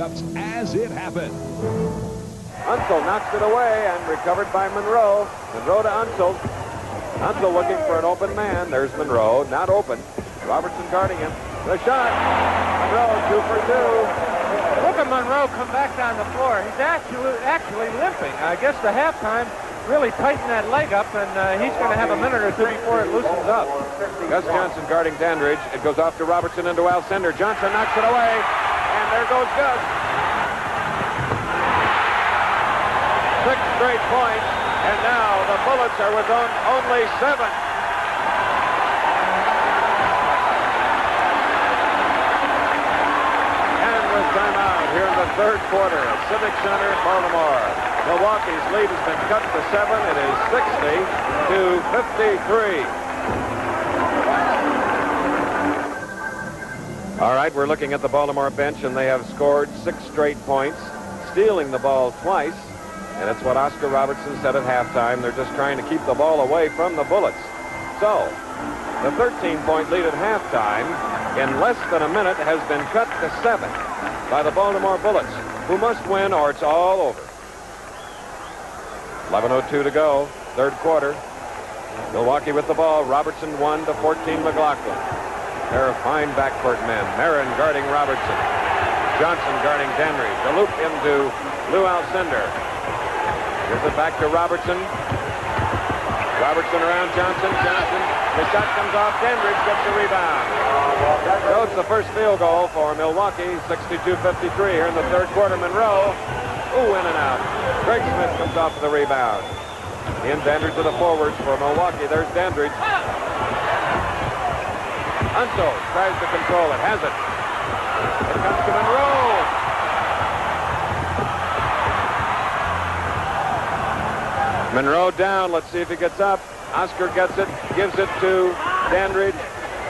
interrupts as it happened. Unseld knocks it away and recovered by Monroe. Monroe to Unseld. Unseld looking for an open man. There's Monroe, not open. Robertson guarding him. The shot. Monroe 2 for 2. Look at Monroe come back down the floor. He's actually limping. I guess the halftime really tightened that leg up, and he's going to have a minute or two before it loosens up. Gus Johnson guarding Dandridge. It goes off to Robertson into Alcindor. Johnson knocks it away, and there goes Gus. 6 straight points, and now the Bullets are within only 7. And with timeout here in the third quarter at Civic Center, Baltimore. Milwaukee's lead has been cut to 7. It is 60 to 53. All right, we're looking at the Baltimore bench, and they have scored 6 straight points, stealing the ball twice. And it's what Oscar Robertson said at halftime. They're just trying to keep the ball away from the Bullets. So, the 13-point lead at halftime in less than a minute has been cut to 7 by the Baltimore Bullets, who must win or it's all over. 11:02 to go, third quarter. Milwaukee with the ball. Robertson 1 to 14 McLaughlin. Pair of fine backcourt men. Marin guarding Robertson. Johnson guarding Dandridge. A loop into Lou Alcindor. Gives it back to Robertson. Robertson around Johnson. Johnson. The shot comes off. Dandridge gets the rebound. So it's the first field goal for Milwaukee. 62-53 here in the third quarter. Monroe. Ooh, in and out. Greg Smith comes off the rebound. In Dandridge to the forwards for Milwaukee. There's Dandridge. Unseld tries to control it. Has it. It comes to Monroe. Monroe down. Let's see if he gets up. Oscar gets it. Gives it to Dandridge.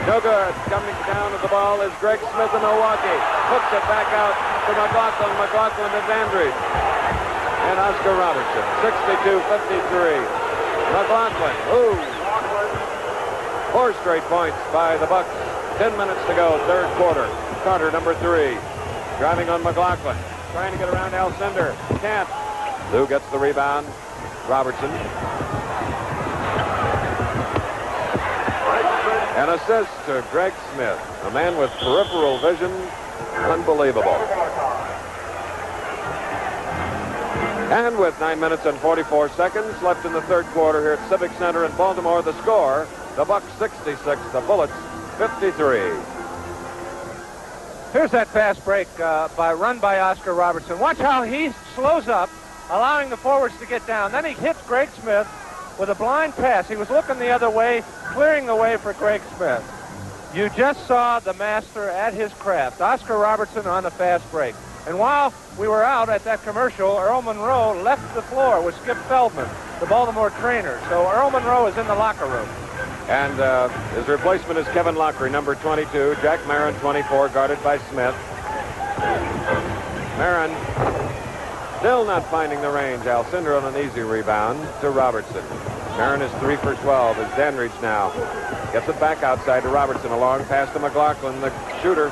No good. Coming down with the ball is Greg Smith of Milwaukee. Hooks it back out to McLaughlin. McLaughlin to Dandridge. And Oscar Robertson. 62-53. McLaughlin. Ooh. 4 straight points by the Bucks. 10 minutes to go, third quarter. Carter, number 3. Driving on McLaughlin. Trying to get around Alcindor. Can't. Lou gets the rebound. Robertson. An assist to Greg Smith, a man with peripheral vision. Unbelievable. And with 9 minutes and 44 seconds left in the third quarter here at Civic Center in Baltimore, the score, the Bucks 66, the Bullets 53. Here's that fast break run by Oscar Robertson. Watch how he slows up, allowing the forwards to get down. Then he hits Greg Smith with a blind pass. He was looking the other way, clearing the way for Greg Smith. You just saw the master at his craft, Oscar Robertson on the fast break. And while we were out at that commercial, Earl Monroe left the floor with Skip Feldman, the Baltimore trainer. So Earl Monroe is in the locker room. And his replacement is Kevin Lockery, number 22. Jack Marin, 24, guarded by Smith. Marin still not finding the range. Alcindor on an easy rebound to Robertson. Marin is 3 for 12 as Dandridge now gets it back outside to Robertson. A long pass to McLaughlin, the shooter.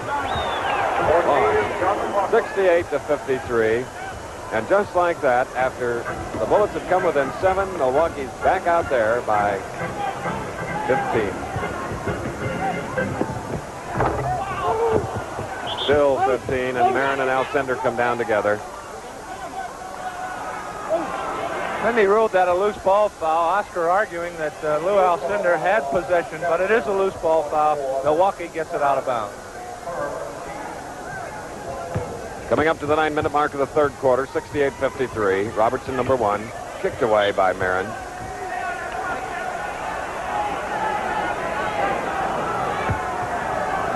68-53. And just like that, after the Bullets have come within 7, Milwaukee's back out there by 15. Still 15, and Marin and Alcindor come down together. Then he ruled that a loose ball foul. Oscar arguing that Lou Alcindor had possession, but it is a loose ball foul. Milwaukee gets it out of bounds. Coming up to the 9-minute mark of the third quarter, 68-53. Robertson, number 1, kicked away by Marin.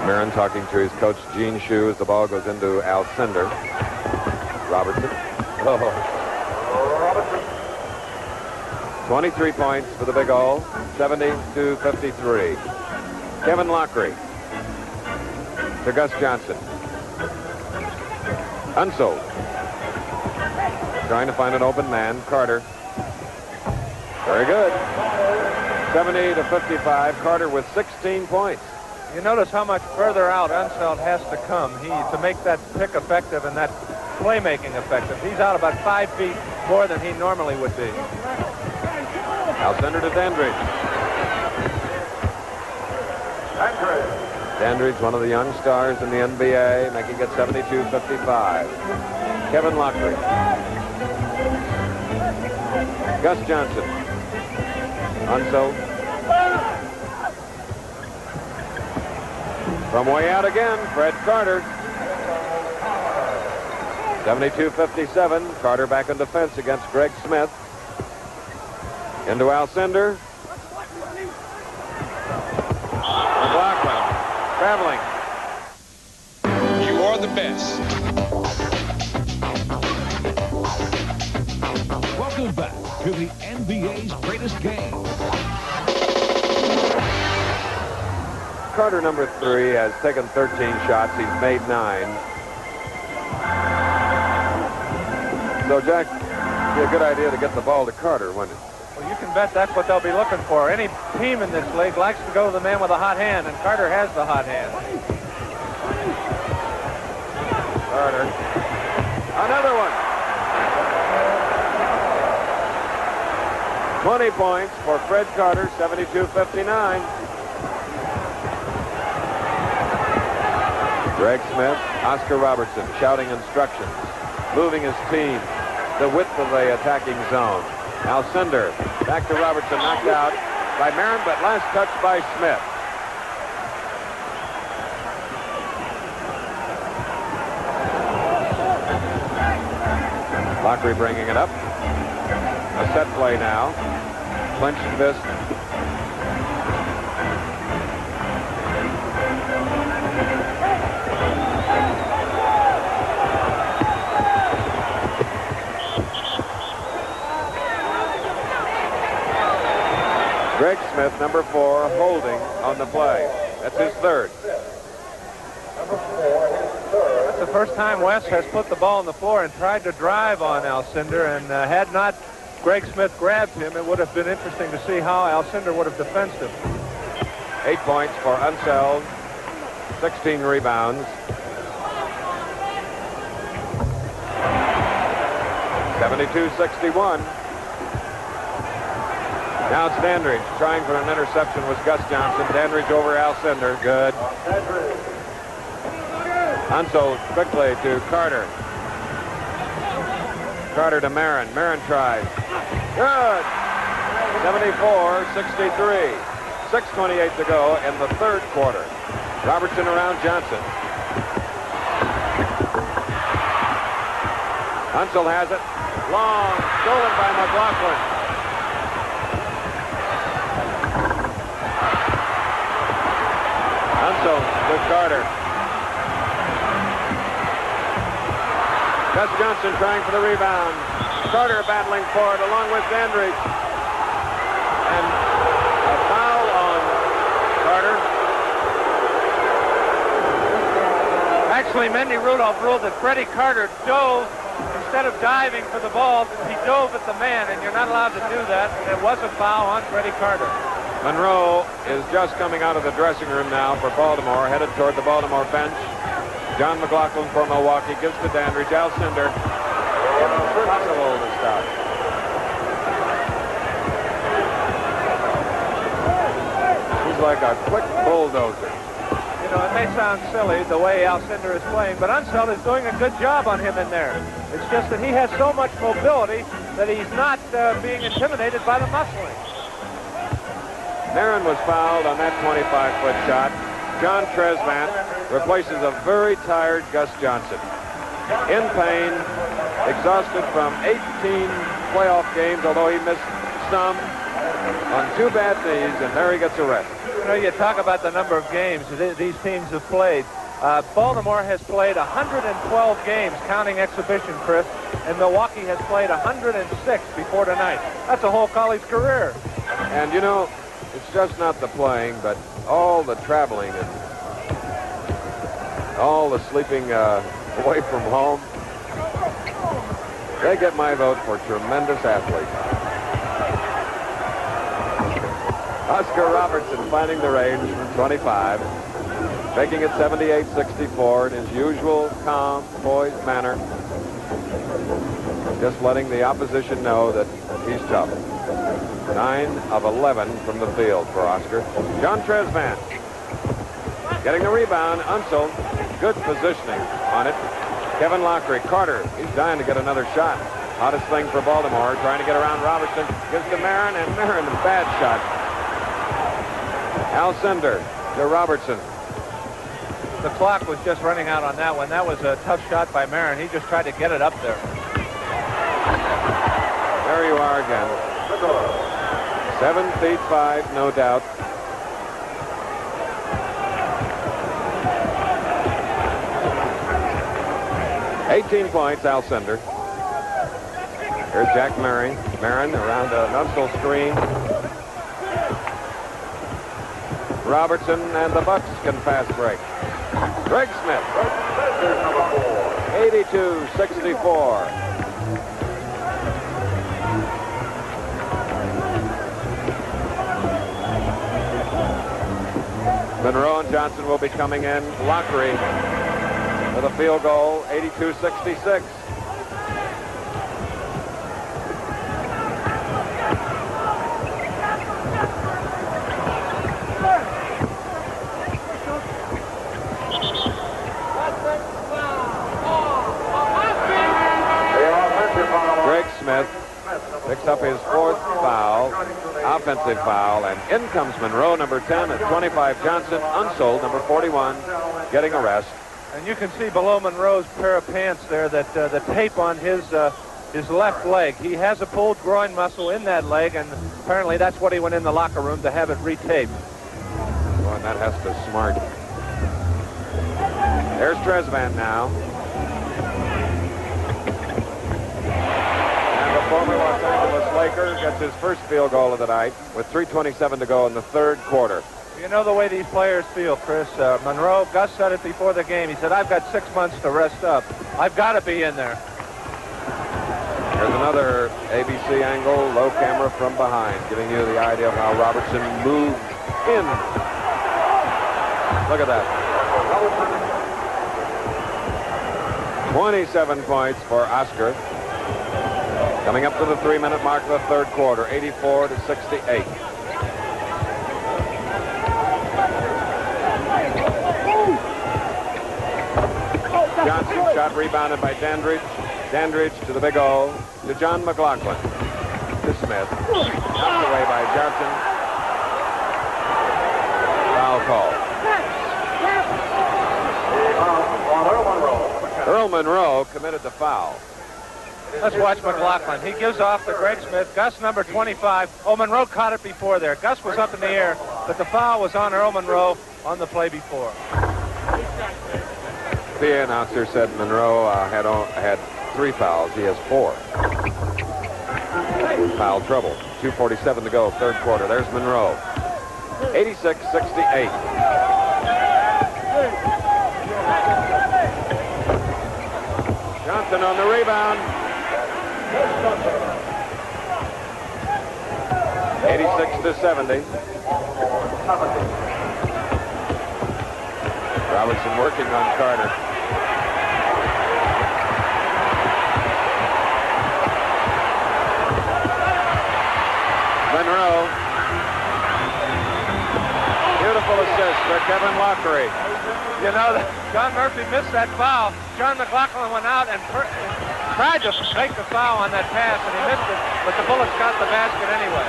Marin talking to his coach, Gene Shue, as the ball goes into Alcindor. Robertson. Oh. 23 points for the Big O, 70-53. Kevin Lockery to Gus Johnson. Unseld. Trying to find an open man. Carter. Very good. 70-55. Carter with 16 points. You notice how much further out Unseld has to come to make that pick effective and that playmaking effective. He's out about 5 feet more than he normally would be. Alcindor to Dandridge. Dandridge, one of the young stars in the NBA, making it 72-55. Kevin Lockery. Gus Johnson. Unseld. From way out again, Fred Carter. 72-57. Carter back in defense against Greg Smith. Into Alcindor. McLaughlin traveling. You are the best. Welcome back to the NBA's greatest game. Carter, number 3, has taken 13 shots. He's made 9. So, Jack, it'd be a good idea to get the ball to Carter, wouldn't it? Well, you can bet that's what they'll be looking for. Any team in this league likes to go to the man with a hot hand, and Carter has the hot hand. Carter. Another one. 20 points for Fred Carter, 72-59. Greg Smith, Oscar Robertson shouting instructions, moving his team the width of the attacking zone. Alcindor back to Robertson, knocked out by Marin, but last touch by Smith. Lockery bringing it up. A set play now. Clenched fist. Greg Smith, number 4, holding on the play. That's his third. That's the first time Wes has put the ball on the floor and tried to drive on Alcindor, and had not Greg Smith grabbed him, it would have been interesting to see how Alcindor would have defensed him. 8 points for Unseld, 16 rebounds. 72-61. Now it's Dandridge trying for an interception with Gus Johnson. Dandridge over Alcindor. Good. Unseld quickly to Carter. Carter to Marin. Marin tries. Good. 74-63. 6:28 to go in the third quarter. Robertson around Johnson. Unseld has it. Long. Stolen by McLaughlin. Unseld with Carter. Gus Johnson trying for the rebound. Carter battling for it along with Dandridge. And a foul on Carter. Actually, Mendy Rudolph ruled that Freddie Carter dove, instead of diving for the ball, he dove at the man, and you're not allowed to do that. And it was a foul on Freddie Carter. Monroe is just coming out of the dressing room now for Baltimore, headed toward the Baltimore bench. John McLaughlin for Milwaukee gives to Dandridge. Alcindor. Impossible to stop. He's like a quick bulldozer. You know, it may sound silly the way Alcindor is playing, but Unseld is doing a good job on him in there. It's just that he has so much mobility that he's not being intimidated by the muscling. Marin was fouled on that 25-foot shot. John Tresvant replaces a very tired Gus Johnson. In pain, exhausted from 18 playoff games, although he missed some, on 2 bad knees, and there he gets a rest. You know, you talk about the number of games these teams have played. Baltimore has played 112 games, counting exhibition, Chris, and Milwaukee has played 106 before tonight. That's a whole college career. And, you know, it's just not the playing, but all the traveling and all the sleeping away from home. They get my vote for tremendous athletes. Oscar Robertson finding the range from 25, making it 78-64 in his usual calm, poised manner. Just letting the opposition know that he's tough. 9 of 11 from the field for Oscar. John Tresvant getting the rebound. Unseld. Good positioning on it. Kevin Lockery. Carter, he's dying to get another shot. Hottest thing for Baltimore, trying to get around Robertson. Gives to Marin, and Marin, a bad shot. Alcindor to Robertson. The clock was just running out on that one. That was a tough shot by Marin. He just tried to get it up there. There you are again. 7 feet 5, no doubt. $18 points, Alcindor. Here's Jack Marin. Marin around an Unseld screen. Robertson and the Bucks can fast break. Greg Smith. 82-64. Monroe and Johnson will be coming in. Lockery with a field goal, 82-66. Greg Smith picks up his 4th foul, offensive foul, and in comes Monroe, number 10, at 25 Johnson. Unseld, number 41, getting a rest. And you can see below Monroe's pair of pants there that the tape on his left leg. He has a pulled groin muscle in that leg, and apparently that's what he went in the locker room to have it retaped. Boy, that has to smart. There's Tresvant now. And the former Los Angeles Laker gets his first field goal of the night with 3:27 to go in the 3rd quarter. You know the way these players feel, Chris. Monroe, Gus said it before the game. He said, I've got 6 months to rest up. I've got to be in there. There's another ABC angle, low camera from behind, giving you the idea of how Robertson moved in. Look at that. 27 points for Oscar. Coming up to the 3-minute mark of the 3rd quarter, 84-68. Johnson shot rebounded by Dandridge. Dandridge to the big O, to John McLaughlin. To Smith. Knocked away by Johnson. Foul call. Earl Monroe committed the foul. Let's watch McLaughlin. He gives off to Greg Smith. Gus, number 25. Oh, Monroe caught it before there. Gus was up in the air, but the foul was on Earl Monroe on the play before. The announcer said Monroe had 3 fouls. He has 4. Foul trouble. 2:47 to go, 3rd quarter. There's Monroe. 86-68. Johnson on the rebound. 86-70. Robertson working on Carter. Monroe. Beautiful assist for Kevin Lockery. You know, John Murphy missed that foul. John McLaughlin went out and tried to make the foul on that pass, and he missed it, but the Bullets got the basket anyway.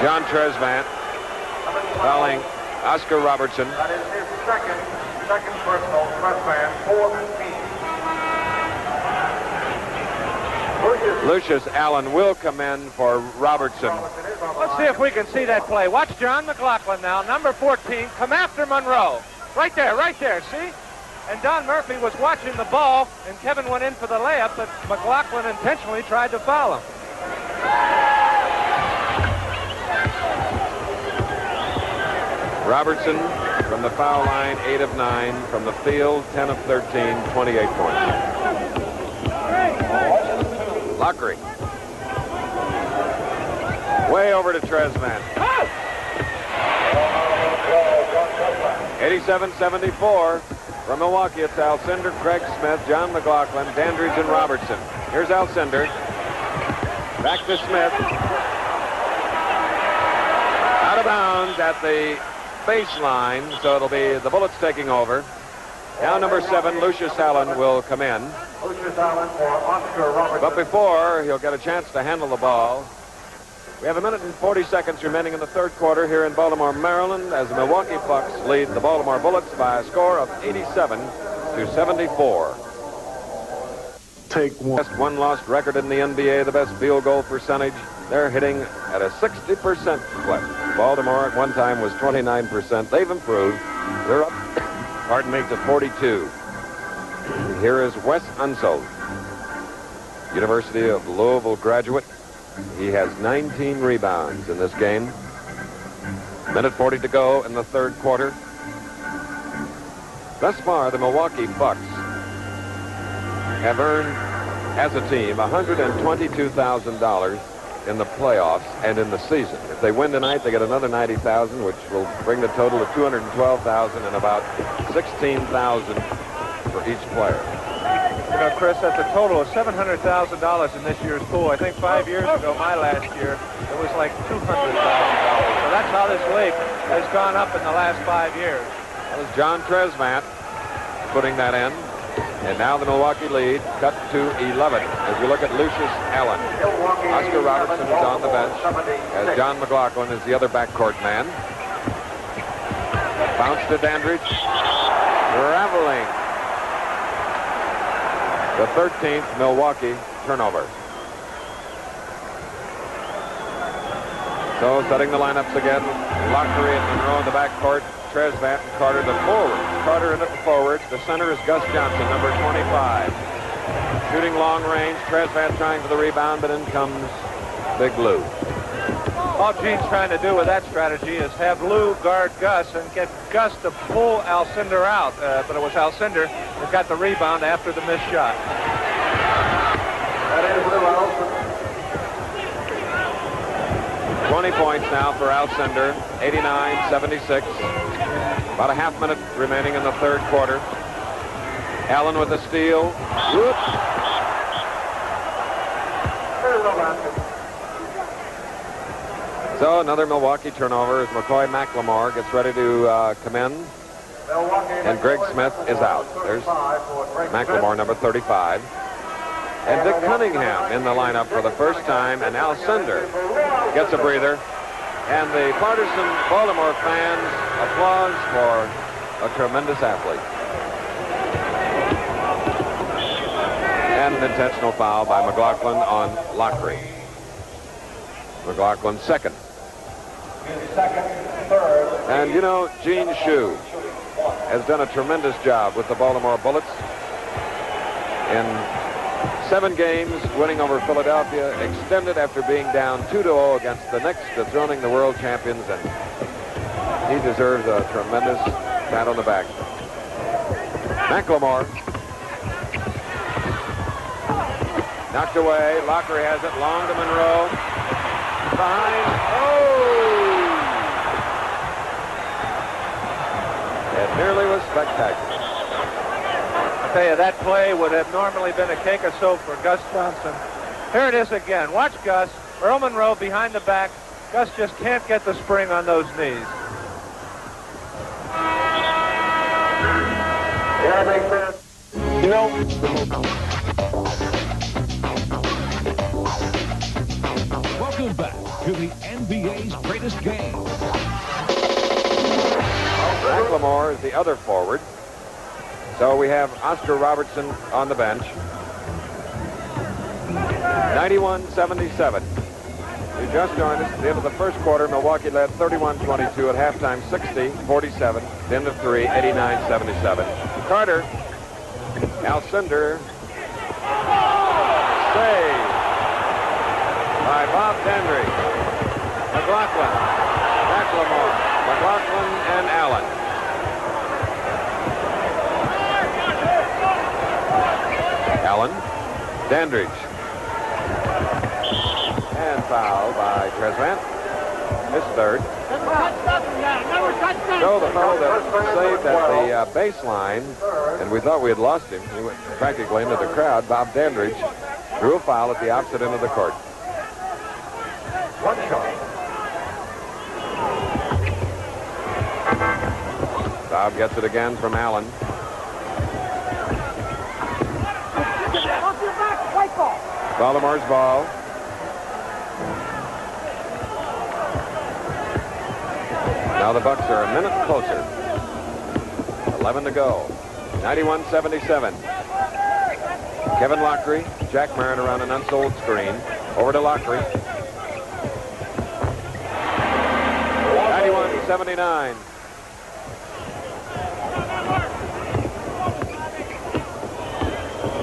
John Tresvant fouling Oscar Robertson. That is his second personal Tresvant, 4-15. Lucius Allen will come in for Robertson. Let's see if we can see that play. Watch John McLaughlin now, number 14, come after Monroe. Right there, see? And Don Murphy was watching the ball, and Kevin went in for the layup, but McLaughlin intentionally tried to foul him. Robertson from the foul line, 8 of 9. From the field, 10 of 13, 28 points. Lockery. Way over to Tresvant. 87-74. From Milwaukee, it's Alcindor, Craig Smith, John McLaughlin, Dandridge, and Robertson. Here's Alcindor. Back to Smith. Out of bounds at the baseline, so it'll be the Bullets taking over. Now number 7, Lucius Allen, will come in. Lucius Allen for Oscar Robertson. But before he'll get a chance to handle the ball, we have 1 minute and 40 seconds remaining in the third quarter here in Baltimore, Maryland, as the Milwaukee Bucks lead the Baltimore Bullets by a score of 87-74. Take one. Best one-loss record in the NBA, the best field goal percentage. They're hitting at a 60% clip. Baltimore at one time was 29%. They've improved. They're up, pardon me, to 42. Here is Wes Unseld, University of Louisville graduate. He has 19 rebounds in this game. 1:40 to go in the third quarter. Thus far, the Milwaukee Bucks have earned, as a team, $122,000 in the playoffs and in the season. If they win tonight, they get another $90,000, which will bring the total to $212,000 and about $16,000 for each player. You know, Chris, that's a total of $700,000 in this year's pool. I think 5 years ago, my last year, it was like $200,000. So that's how this league has gone up in the last 5 years. That was John Tresvant putting that in. And now the Milwaukee lead cut to 11 as we look at Lucius Allen. Oscar Robertson is on the bench as John McLaughlin is the other backcourt man. Bounce to Dandridge. Traveling. The 13th Milwaukee turnover. So setting the lineups again. Lockery and Monroe in the backcourt. Tresvant and Carter the forward. Carter in at the forwards. The center is Gus Johnson, number 25. Shooting long range. Tresvant trying for the rebound, but in comes Big Lou. All Gene's trying to do with that strategy is have Lou guard Gus and get Gus to pull Alcindor out. But it was Alcindor that got the rebound after the missed shot. That is Lou Alcindor. 20 points now for Alcindor, 89-76. About a half minute remaining in the third quarter. Allen with a steal. Whoops. So another Milwaukee turnover as McCoy McLemore gets ready to come in. And Greg Smith is out. There's McLemore, number 35. And Dick Cunningham in the lineup for the first time, and Alcindor gets a breather. And the partisan Baltimore fans applause for a tremendous athlete. And an intentional foul by McLaughlin on Lockery. McLaughlin second. And you know, Gene Shue has done a tremendous job with the Baltimore Bullets in 7 games, winning over Philadelphia, extended after being down 2-0 against the Knicks, dethroning the world champions, and he deserves a tremendous pat on the back. McLemore knocked away. Lockery has it, long to Monroe. Behind. Oh! It nearly was spectacular. I tell you, that play would have normally been a cake of soap for Gus Johnson. Here it is again. Watch Gus. Earl Monroe behind the back. Gus just can't get the spring on those knees. Yeah, makes sense. You know, Welcome back to the NBA's greatest game. McLemore is the other forward. So we have Oscar Robertson on the bench. 91-77. You just joined us at the end of the first quarter. Milwaukee led 31-22 at halftime, 60-47. The end of 3, 89-77. Carter, Alcindor, saved by Bob Dandridge. McLaughlin, McLemore, McLaughlin, and Allen. Allen, Dandridge. And foul by Tresvant. His third. Joe, the fellow that saved at the baseline, and we thought we had lost him. He went practically into the crowd. Bob Dandridge drew a foul at the opposite end of the court. One shot. Bob gets it again from Allen. Baltimore's ball. Now the Bucks are a minute closer. 11 to go. 91-77. Kevin Lockery, Jack Marin around an unsold screen. Over to Lockery. 91-79.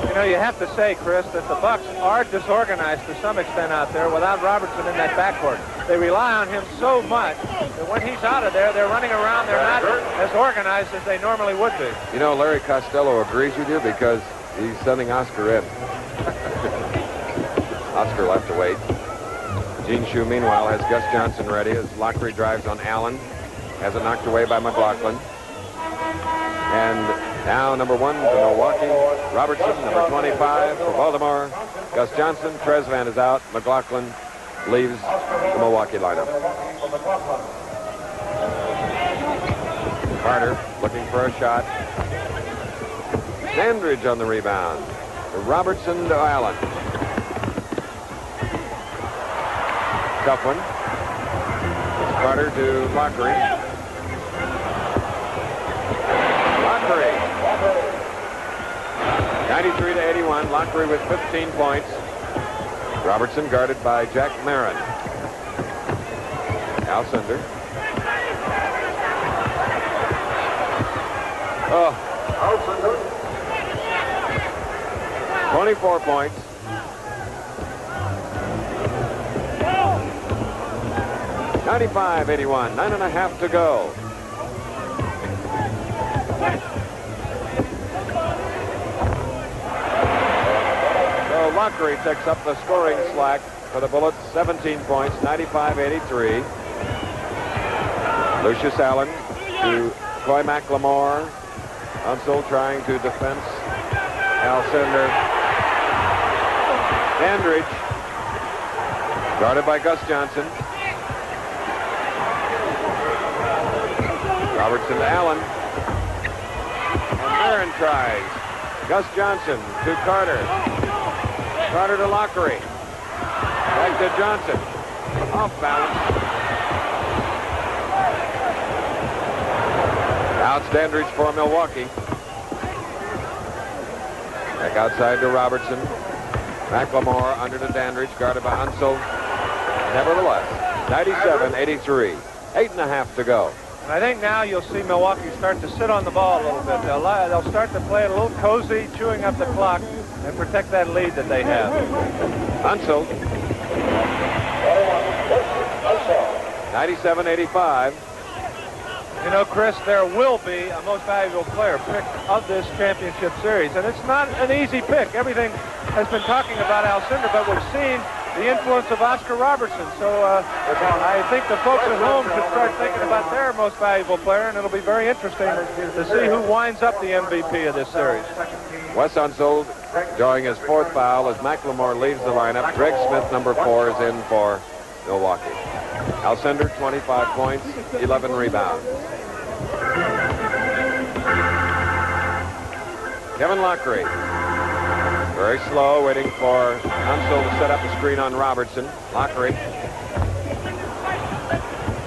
You know, you have to say, Chris, that the Bucks are disorganized to some extent out there without Robertson in that backcourt. They rely on him so much that when he's out of there, they're running around. They're not as organized as they normally would be. You know, Larry Costello agrees with you because he's sending Oscar in. Oscar left to wait. Gene Shue, meanwhile, has Gus Johnson ready as Lockery drives on Allen. Has it knocked away by McLaughlin. And now number 1 for Milwaukee. Robertson, number 25 for Baltimore. Gus Johnson. Tresvant is out. McLaughlin leaves the Milwaukee lineup. Carter looking for a shot. Dandridge on the rebound. Robertson to Allen. Tough one. It's Carter to Lockery. Lockery. 93-81. Lockery with 15 points. Robertson guarded by Jack Marin. Alcindor. Oh. 24 points. (95-81). 9.5 to go. So Lockery takes up the scoring slack for the Bullets. 17 points. 95-83. Lucius Allen to Troy McLemore. Unseld trying to defense Alcindor. Dandridge guarded by Gus Johnson. Robertson to Allen. And Marin tries. Gus Johnson to Carter. Carter to Lockery. Back to Johnson. Off balance. Now it's Dandridge for Milwaukee. Back outside to Robertson. McLemore under to Dandridge, guarded by Unseld. Nevertheless, 97-83. 8.5 to go. And I think now you'll see Milwaukee start to sit on the ball a little bit. They'll start to play it a little cozy, chewing up the clock, and protect that lead that they have. Unseld. 97-85. You know, Chris, there will be a most valuable player pick of this championship series, and it's not an easy pick. Everything has been talking about Alcindor, but we've seen the influence of Oscar Robertson. So I think the folks at home should start thinking about their most valuable player, and it'll be very interesting to see who winds up the MVP of this series. Wes Unseld drawing his 4th foul as McLemore leaves the lineup. Greg Smith, number 4, is in for Milwaukee. Alcindor, 25 points, 11 rebounds. Kevin Lockery, very slow, waiting for Unseld to set up a screen on Robertson. Lockery,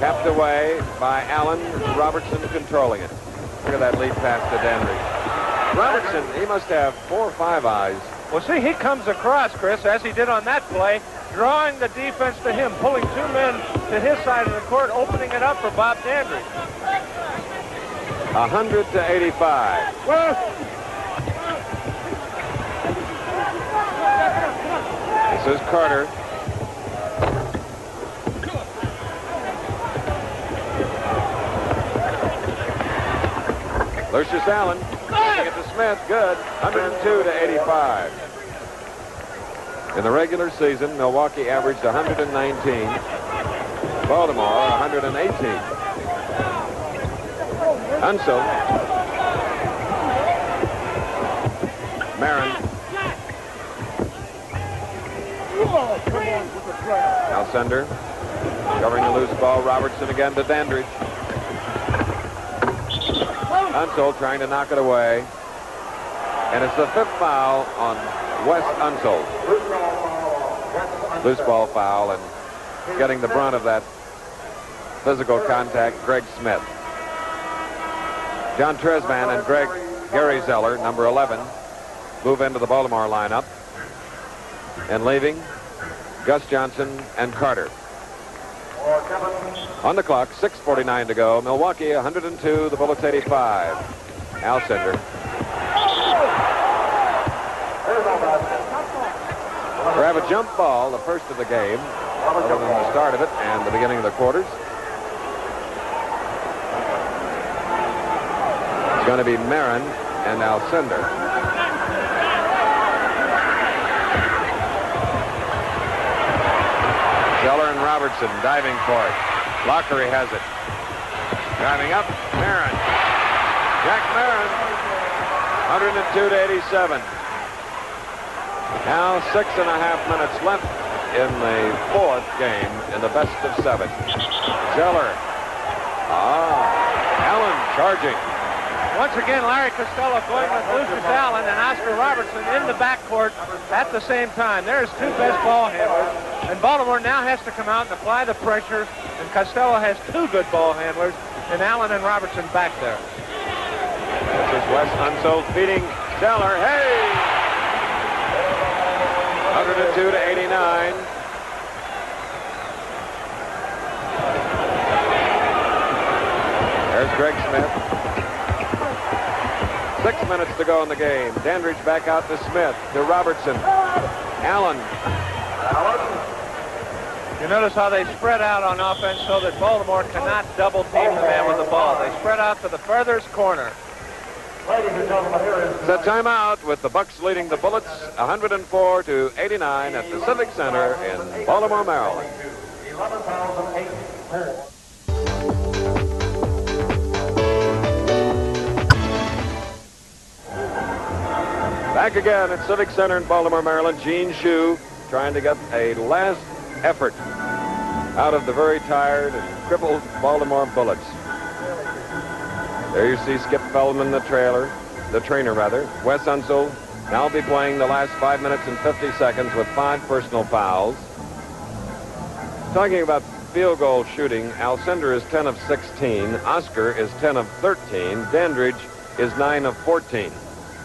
tapped away by Allen. Robertson controlling it. Look at that lead pass to Dandridge. Robertson, he must have 4 or 5 eyes. Well, see, he comes across, Chris, as he did on that play, drawing the defense to him, pulling 2 men to his side of the court, opening it up for Bob Dandridge. 100-85. This is Carter. Lucius Allen giving it to Smith. Good. 102-85. In the regular season, Milwaukee averaged 119. Baltimore 118. Unseld. Marin. Alcindor covering the loose ball. Robertson again to Dandridge. Unseld trying to knock it away. And it's the 5th foul on Wes Unseld. Loose ball foul, and getting the brunt of that physical contact, Greg Smith. John Tresman and Gary Zeller, number 11, move into the Baltimore lineup. And leaving, Gus Johnson and Carter. On the clock, 6:49 to go. Milwaukee 102, the Bullets 85. Alcindor. We have a jump ball, the first of the game, other than the start of it and the beginning of the quarters. It's going to be Marin and Alcindor. Zeller and Robertson diving for it. Lockery has it. Driving up, Marin. Jack Marin, 102 to 87. Now 6.5 minutes left in the 4th game in the best of 7. Zeller. Allen charging. Once again, Larry Costello going with Lucius Allen and Oscar Robertson in the backcourt at the same time. There's 2 best ball handlers. And Baltimore now has to come out and apply the pressure. And Costello has 2 good ball handlers, and Allen and Robertson back there. This is Wes Unseld feeding Zeller. Hey! 102 to 89. There's Greg Smith. 6 minutes to go in the game. Dandridge back out to Smith, to Robertson. Allen. You notice how they spread out on offense so that Baltimore cannot double team the man with the ball. They spread out to the furthest corner. It's a timeout with the Bucks leading the Bullets 104 to 89 at the Civic Center in Baltimore, Maryland. Back again at Civic Center in Baltimore, Maryland. Gene Shue trying to get a last effort out of the very tired and crippled Baltimore Bullets. There you see Skip Feldman, the trainer. Wes Unseld now will be playing the last 5 minutes and 50 seconds with 5 personal fouls. Talking about field goal shooting, Alcindor is 10 of 16. Oscar is 10 of 13. Dandridge is 9 of 14.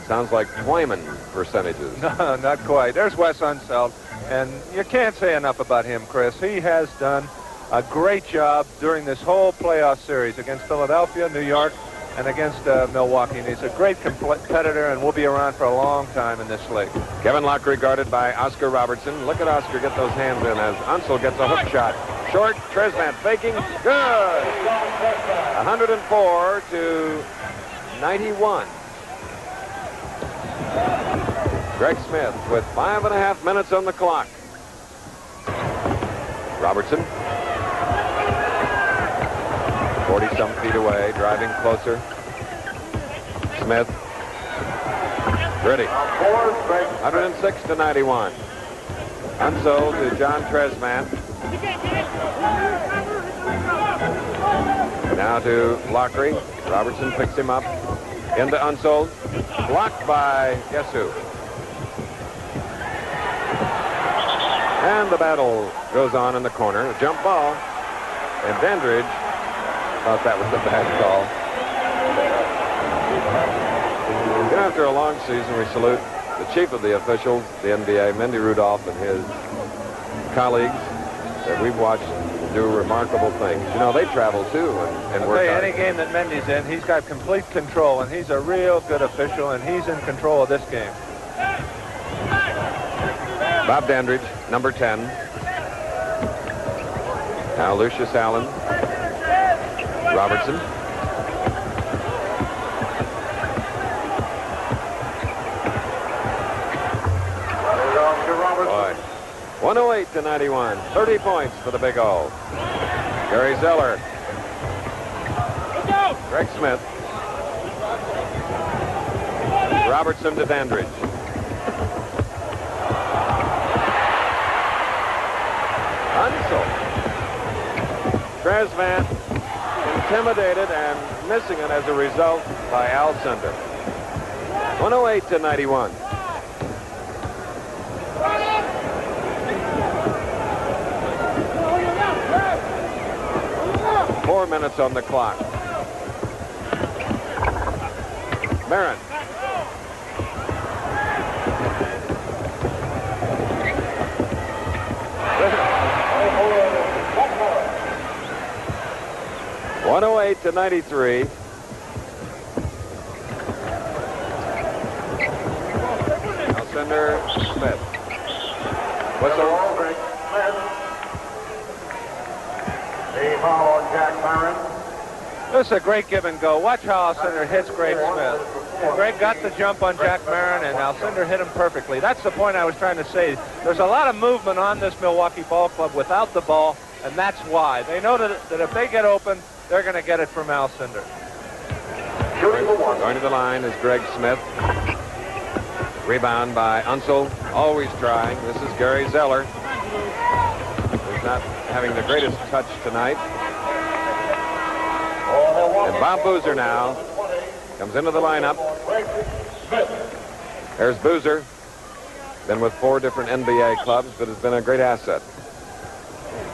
Sounds like Twyman percentages. No, not quite. There's Wes Unseld, and you can't say enough about him, Chris. He has done a great job during this whole playoff series against Philadelphia, New York, and against Milwaukee. And he's a great competitor and will be around for a long time in this league. Kevin Lockery guarded by Oscar Robertson. Look at Oscar get those hands in as Unseld gets a hook shot. Short, Tresman faking. Good! 104 to 91. Greg Smith with 5.5 minutes on the clock. Robertson. 40-some feet away, driving closer. Smith. Ready. 106 to 91. Unseld to John Tresman. Now to Lockery. Robertson picks him up. Into Unseld. Blocked by guess who? And the battle goes on in the corner. A jump ball. And Dandridge thought that was a bad call. And after a long season, we salute the chief of the officials, the NBA, Mendy Rudolph, and his colleagues that we've watched do remarkable things. You know, they travel too and work hard. Any game that Mendy's in, he's got complete control, and he's a real good official, and he's in control of this game. Bob Dandridge, number 10. Now Lucius Allen. Robertson. Boy. 108 to 91. 30 points for the Big O. Gary Zeller. Greg Smith. Robertson to Dandridge. Unseld. Tresvant intimidated and missing it as a result by Alcindor. 108 to 91. Four minutes on the clock. Barron. .108 to 93. Alcindor, Smith. Whistle. The foul on Jack Barron. This is a great give and go. Watch how Alcindor hits Greg Smith. Greg got the jump on Jack Barron, and Alcindor hit him perfectly. That's the point I was trying to say. There's a lot of movement on this Milwaukee ball club without the ball, and that's why. They know that if they get open, they're going to get it from Alcindor. Going to the line is Greg Smith. Rebound by Unseld. Always trying. This is Gary Zeller, who's not having the greatest touch tonight. And Bob Boozer now comes into the lineup. There's Boozer. Been with 4 different NBA clubs, but has been a great asset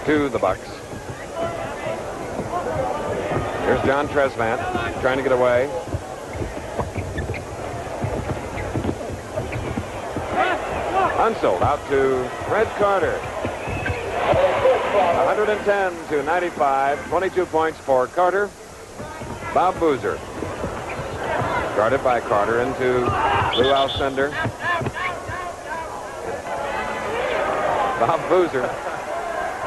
to the Bucks. Here's John Tresvant trying to get away. Unseld out to Fred Carter. 110 to 95. 22 points for Carter. Bob Boozer. Guarded by Carter into Lou Alcindor. Bob Boozer.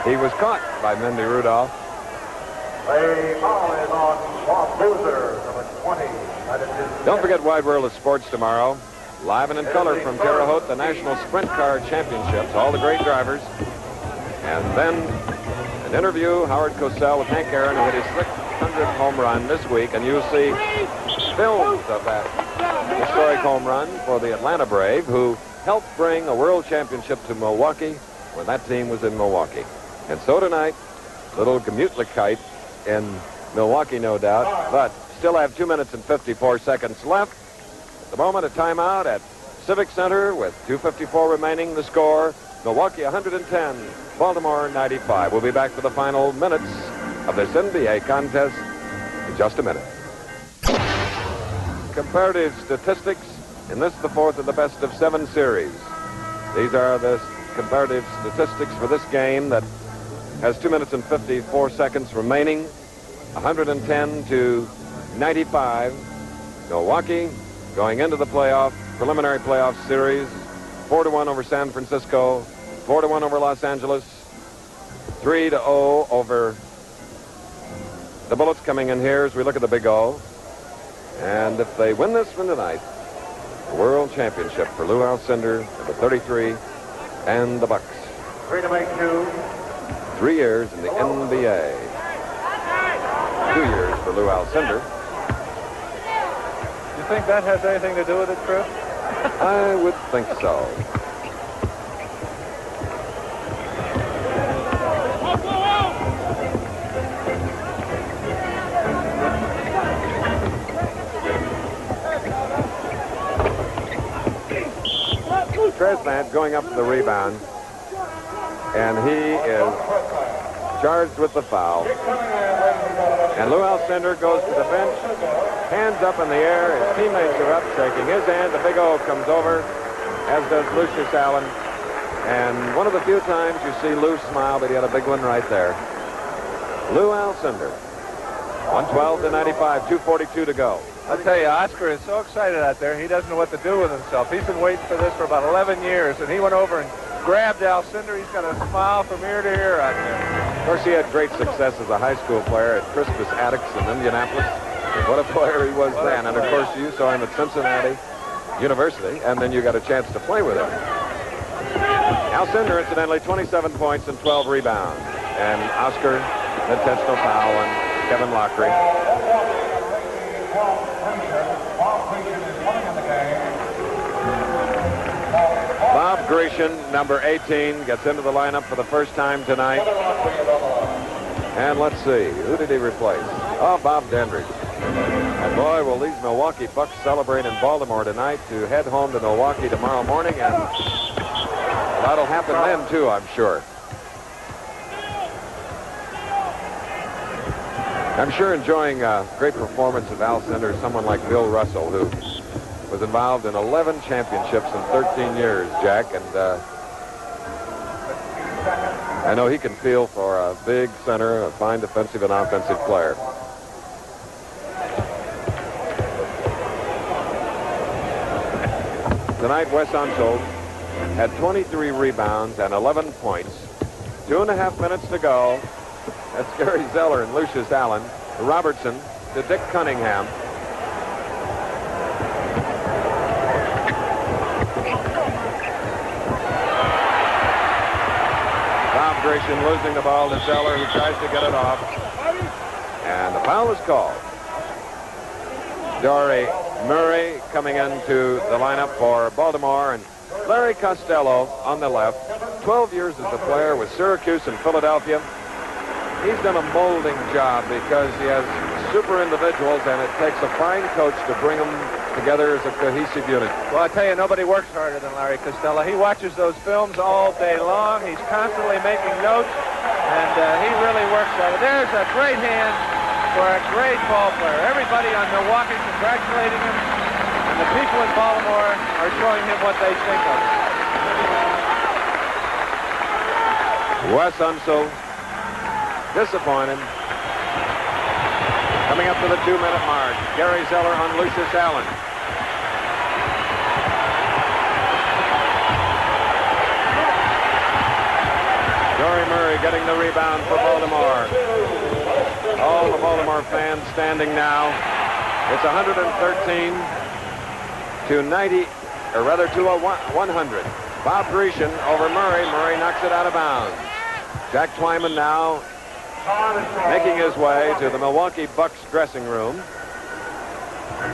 He was caught by Mindy Rudolph. The foul is on Bob Boozer, number 20. That is his Don't forget Wide World of Sports tomorrow. Live and in color from Terre Haute, the National Sprint Car Championships. All the great drivers. And then an interview, Howard Cosell with Hank Aaron, who hit his 600th home run this week. And you'll see films of that historic home run for the Atlanta Brave, who helped bring a world championship to Milwaukee when that team was in Milwaukee. And so tonight, little Gemütlichkeit in Milwaukee, no doubt, but still have 2 minutes and 54 seconds left. At the moment, a timeout at Civic Center with 2:54 remaining. The score, Milwaukee 110, Baltimore 95. We'll be back for the final minutes of this NBA contest in just a minute. Comparative statistics in this, the 4th of the best of 7 series. These are the comparative statistics for this game that has 2 minutes and 54 seconds remaining. 110 to 95. Milwaukee going into the preliminary playoff series. 4-1 over San Francisco. 4-1 over Los Angeles. 3-0 over the Bullets coming in here as we look at the Big O. And if they win this one tonight, the World Championship for Lou Alcindor, number 33, and the Bucks. 3 to make 2. 3 years in the NBA. 2 years for Lou Alcindor. You think that has anything to do with it, Chris? I would think so. Tresvant going up to the rebound, and he is charged with the foul. And Lou Alcindor goes to the bench, hands up in the air. His teammates are up, shaking his hand. The Big O comes over, as does Lucius Allen. And one of the few times you see Lou smile, but he had a big one right there. Lou Alcindor, 112 to 95, 2:42 to go. I'll tell you, Oscar is so excited out there, he doesn't know what to do with himself. He's been waiting for this for about 11 years, and he went over and grabbed Alcindor. He's got a smile from ear to ear out there. Of course, he had great success as a high school player at Crispus Attucks in Indianapolis. What a player he was then. And, of course, you saw him at Cincinnati University, and then you got a chance to play with him. Alcindor, incidentally, 27 points and 12 rebounds. And Oscar Intentional foul on Kevin Lockery. Bob Grecian, number 18, gets into the lineup for the first time tonight. And let's see, who did he replace? Oh, Bob Dandridge. And boy, will these Milwaukee Bucks celebrate in Baltimore tonight to head home to Milwaukee tomorrow morning, and that'll happen then, too, I'm sure. I'm sure enjoying a great performance of Al Center, someone like Bill Russell, who was involved in 11 championships in 13 years, Jack, and I know he can feel for a big center, a fine defensive and offensive player. Tonight, Wes Unseld had 23 rebounds and 11 points. 2.5 minutes to go. That's Gary Zeller and Lucius Allen. Robertson to Dick Cunningham. Bob Grecian losing the ball to Zeller, who tries to get it off. And the foul is called. Dory Murray coming into the lineup for Baltimore, and Larry Costello on the left. 12 years as a player with Syracuse and Philadelphia. He's done a molding job because he has super individuals, and it takes a fine coach to bring them together as a cohesive unit. Well, I tell you, nobody works harder than Larry Costello. He watches those films all day long. He's constantly making notes, and he really works at it. There's a great hand for a great ball player. Everybody on Milwaukee congratulating him, and the people in Baltimore are showing him what they think of him. Wes Unseld, disappointed. Coming up to the 2-minute mark, Gary Zeller on Lucius Allen. Dory Murray getting the rebound for Baltimore. All the Baltimore fans standing now. It's 113 to 90, or rather to a 100. Bob Grecian over Murray. Murray knocks it out of bounds. Jack Twyman now making his way to the Milwaukee Bucks dressing room.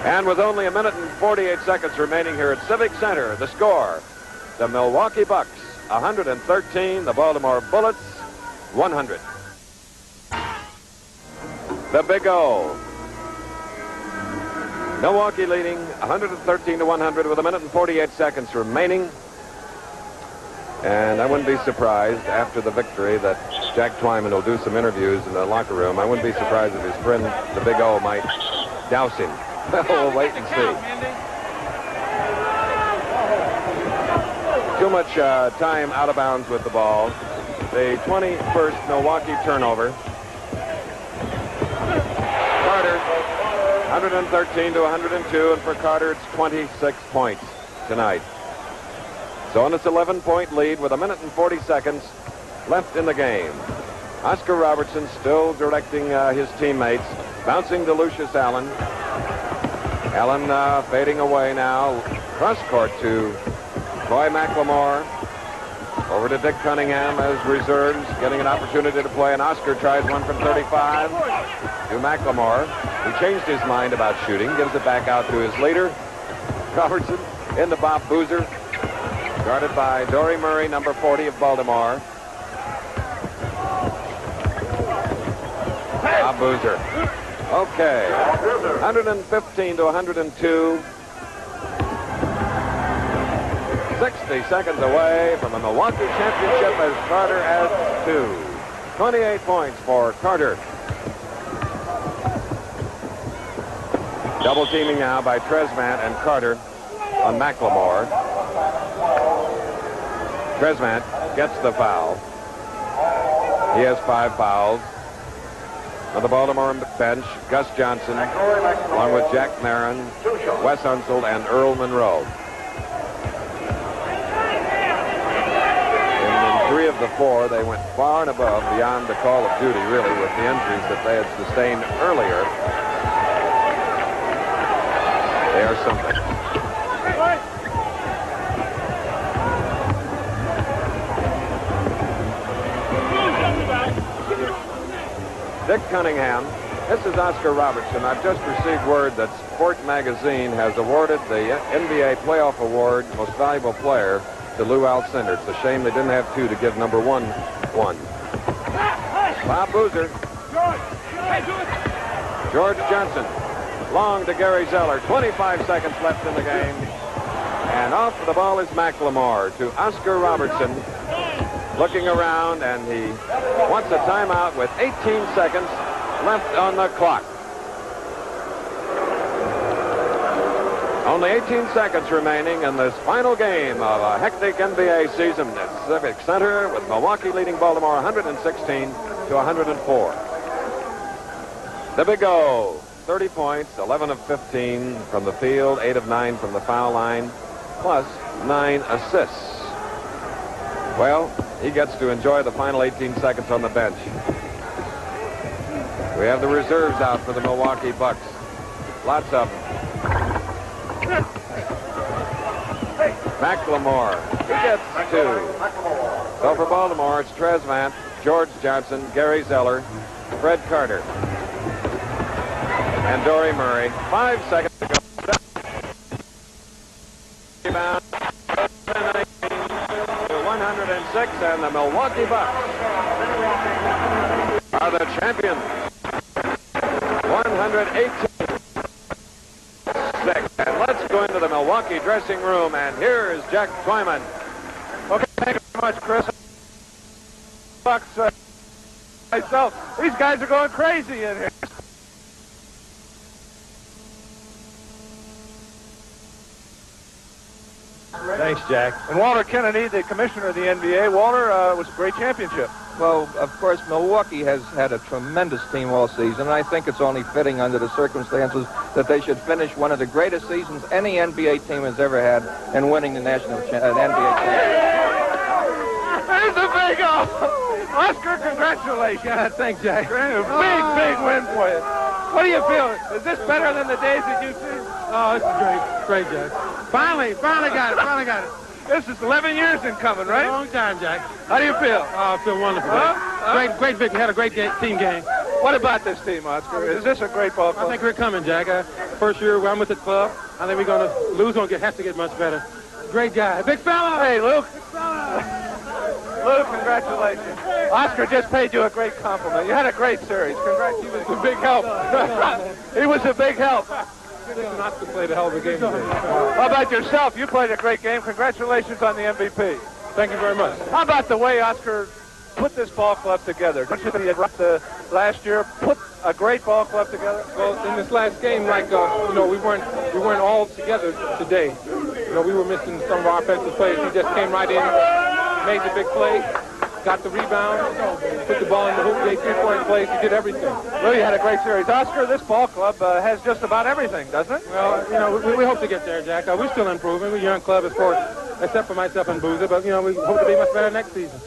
And with only 1 minute and 48 seconds remaining here at Civic Center, the score, the Milwaukee Bucks 113, the Baltimore Bullets 100. The Big O. Milwaukee leading 113 to 100 with 1 minute and 48 seconds remaining. And I wouldn't be surprised after the victory that Jack Twyman will do some interviews in the locker room. I wouldn't be surprised if his friend, the Big O, might douse him. We'll wait and see. Too much time out of bounds with the ball. The 21st Milwaukee turnover. Carter, 113 to 102, and for Carter, it's 26 points tonight. So on its 11-point lead with 1 minute and 40 seconds left in the game. Oscar Robertson still directing his teammates, bouncing to Lucius Allen. Allen fading away now. Cross court to Roy McLemore. Over to Dick Cunningham as reserves, getting an opportunity to play, and Oscar tries one from 35 to McLemore. He changed his mind about shooting, gives it back out to his leader, Robertson, into Bob Boozer. Guarded by Dory Murray, number 40 of Baltimore. Bob Boozer. Okay. 115 to 102. 60 seconds away from a Milwaukee championship as Carter adds 2. 28 points for Carter. Double teaming now by Tresvant and Carter on McLemore. Tresvant gets the foul. He has 5 fouls. On the Baltimore bench, Gus Johnson, along with Jack Marin, Wes Unseld, and Earl Monroe. In 3 of the 4, they went far and above beyond the call of duty, really, with the injuries that they had sustained earlier. They are something. Dick Cunningham. This is Oscar Robertson. I've just received word that Sport Magazine has awarded the NBA Playoff Award, Most Valuable Player, to Lou Alcindor. It's a shame they didn't have two to give number one. Bob Boozer. George Johnson. Long to Gary Zeller. 25 seconds left in the game. And off the ball is McLemore to Oscar Robertson. Looking around, and he wants a timeout with 18 seconds left on the clock. Only 18 seconds remaining in this final game of a hectic NBA season at Civic Center, with Milwaukee leading Baltimore 116 to 104. The Big O, 30 points, 11 of 15 from the field, 8 of 9 from the foul line, plus 9 assists. Well, he gets to enjoy the final 18 seconds on the bench. We have the reserves out for the Milwaukee Bucks. Lots of them. McLemore, he gets 2. So for Baltimore, it's Trezvant, George Johnson, Gary Zeller, Fred Carter, and Dory Murray. 5 seconds to go. Rebound. 106, and the Milwaukee Bucks are the champions. 118-6. And let's go into the Milwaukee dressing room, and here is Jack Twyman. Okay, thank you very much, Chris. Bucks, myself, these guys are going crazy in here. Thanks, Jack. And Walter Kennedy, the commissioner of the NBA. Walter, it was a great championship. Well, of course, Milwaukee has had a tremendous team all season, and I think it's only fitting under the circumstances that they should finish one of the greatest seasons any NBA team has ever had in winning the NBA championship. There's the Big O! Oscar, congratulations. Thanks, Jack. Big win for you. What do you feel? Is this better than the days that you see? Oh, this is great, Jack. Finally got it. This is 11 years in coming, right? Long time, Jack. How do you feel? Oh, I feel wonderful. Great victory. Had a great team game. What about this team, Oscar? Is this a great ball club? I think we're coming, Jack. First year I'm with the club. I think we're going to lose. Have to get much better. Great guy. Big fella. Hey, Luke. Luke, congratulations. Oscar just paid you a great compliment. You had a great series. Congratulations. He was a big help. He was a big help. Oscar played a hell of a game today. How about yourself? You played a great game. Congratulations on the MVP. Thank you very much. How about the way Oscar put this ball club together? Don't you think he had last year put a great ball club together? Well, in this last game, we weren't all together today. We were missing some of our offensive players. He just came right in, made the big play, got the rebound, put the ball in the hoop, gave 3-point plays. He did everything. Really had a great series. Oscar, this ball club has just about everything, doesn't it? Well, we hope to get there, Jack. We're still improving. We're a young club, of course, except for myself and Boozer, but, we hope to be much better next season.